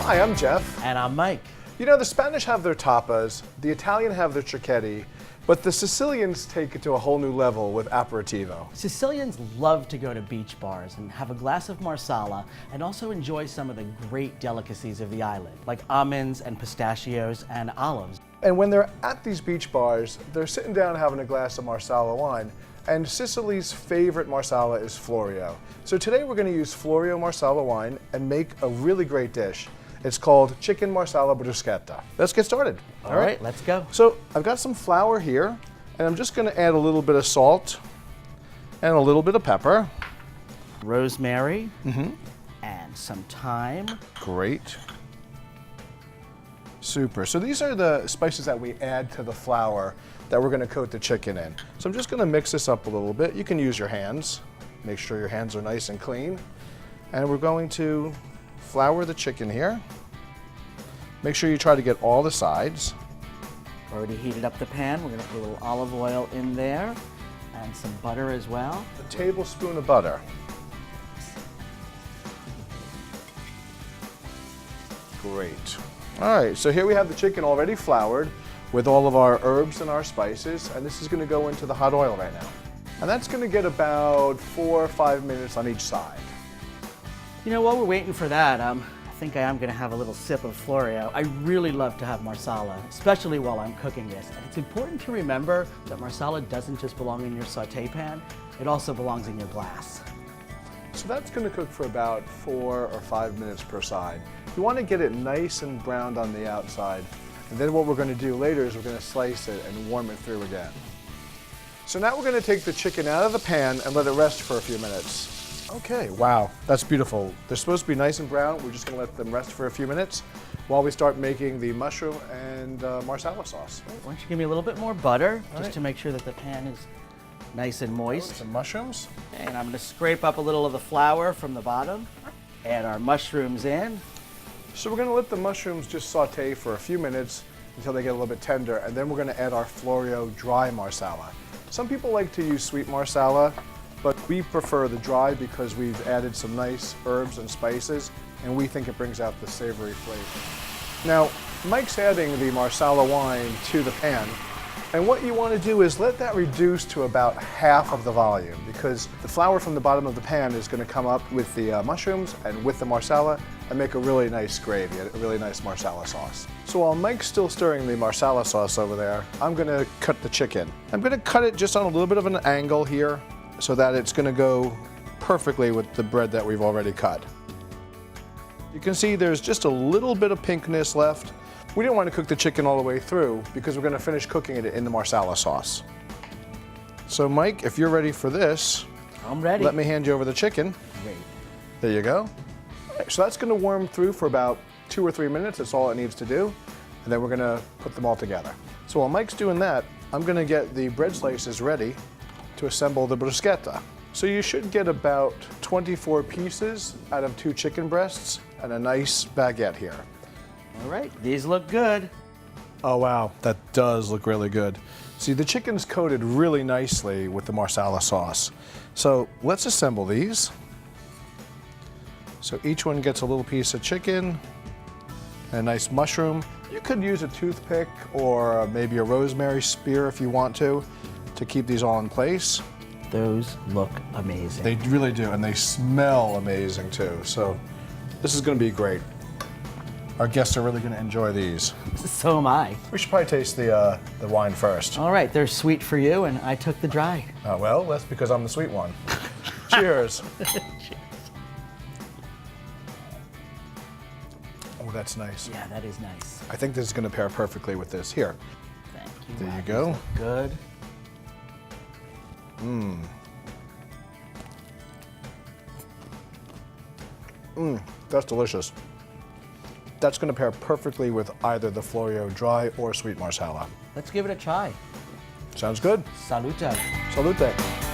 Hi, I'm Jeff. And I'm Mike. You know, the Spanish have their tapas, the Italian have their cicchetti, but the Sicilians take it to a whole new level with aperitivo. Sicilians love to go to beach bars and have a glass of marsala and also enjoy some of the great delicacies of the island, like almonds and pistachios and olives. And when they're at these beach bars, they're sitting down having a glass of marsala wine, and Sicily's favorite marsala is Florio. So today we're going to use Florio marsala wine and make a really great dish. It's called chicken marsala bruschetta. Let's get started. All right, let's go. So I've got some flour here, and I'm just going to add a little bit of salt and a little bit of pepper. Rosemary and some thyme. Great. Super. So these are the spices that we add to the flour that we're going to coat the chicken in. So I'm just going to mix this up a little bit. You can use your hands. Make sure your hands are nice and clean. And we're going to flour the chicken here. Make sure you try to get all the sides. Already heated up the pan. We're going to put a little olive oil in there and some butter as well. A tablespoon of butter. Great. All right, so here we have the chicken already floured with all of our herbs and our spices, and this is going to go into the hot oil right now. And that's going to get about 4 or 5 minutes on each side. You know, while we're waiting for that, I think I am going to have a little sip of Florio. I really love to have marsala, especially while I'm cooking this. And it's important to remember that marsala doesn't just belong in your saute pan, it also belongs in your glass. So that's going to cook for about 4 or 5 minutes per side. You want to get it nice and browned on the outside. And then what we're going to do later is we're going to slice it and warm it through again. So now we're going to take the chicken out of the pan and let it rest for a few minutes. Okay, wow, that's beautiful. They're supposed to be nice and brown. We're just going to let them rest for a few minutes while we start making the mushroom and marsala sauce. Why don't you give me a little bit more butter, just to make sure that the pan is nice and moist. Some mushrooms. And I'm going to scrape up a little of the flour from the bottom, add our mushrooms in. So we're going to let the mushrooms just saute for a few minutes until they get a little bit tender, and then we're going to add our Florio dry marsala. Some people like to use sweet marsala, but we prefer the dry because we've added some nice herbs and spices, and we think it brings out the savory flavor. Now, Mike's adding the marsala wine to the pan, and what you want to do is let that reduce to about half of the volume, because the flour from the bottom of the pan is going to come up with the mushrooms and with the marsala and make a really nice gravy, a really nice marsala sauce. So while Mike's still stirring the marsala sauce over there, I'm going to cut the chicken. I'm going to cut it just on a little bit of an angle here so that it's going to go perfectly with the bread that we've already cut. You can see there's just a little bit of pinkness left. We didn't want to cook the chicken all the way through because we're going to finish cooking it in the marsala sauce. So Mike, if you're ready for this, I'm ready. let me hand you over the chicken. Great. There you go. So that's going to warm through for about 2 or 3 minutes. That's all it needs to do. And then we're going to put them all together. So while Mike's doing that, I'm going to get the bread slices ready to assemble the bruschetta. So you should get about 24 pieces out of 2 chicken breasts and a nice baguette here. All right, these look good. Oh wow, that does look really good. See, the chicken's coated really nicely with the marsala sauce. So let's assemble these. So each one gets a little piece of chicken and a nice mushroom. You could use a toothpick or maybe a rosemary spear if you want to keep these all in place. Those look amazing. They really do, and they smell amazing too. So this is going to be great. Our guests are really going to enjoy these. So am I. We should probably taste the wine first. All right, they're sweet for you, and I took the dry. Well, that's because I'm the sweet one. Cheers. Cheers. Oh, that's nice. Yeah, that is nice. I think this is going to pair perfectly with this. Here. Thank you. There you go. Good. That's delicious. That's going to pair perfectly with either the Florio dry or sweet marsala. Let's give it a try. Sounds good. Salute. Salute.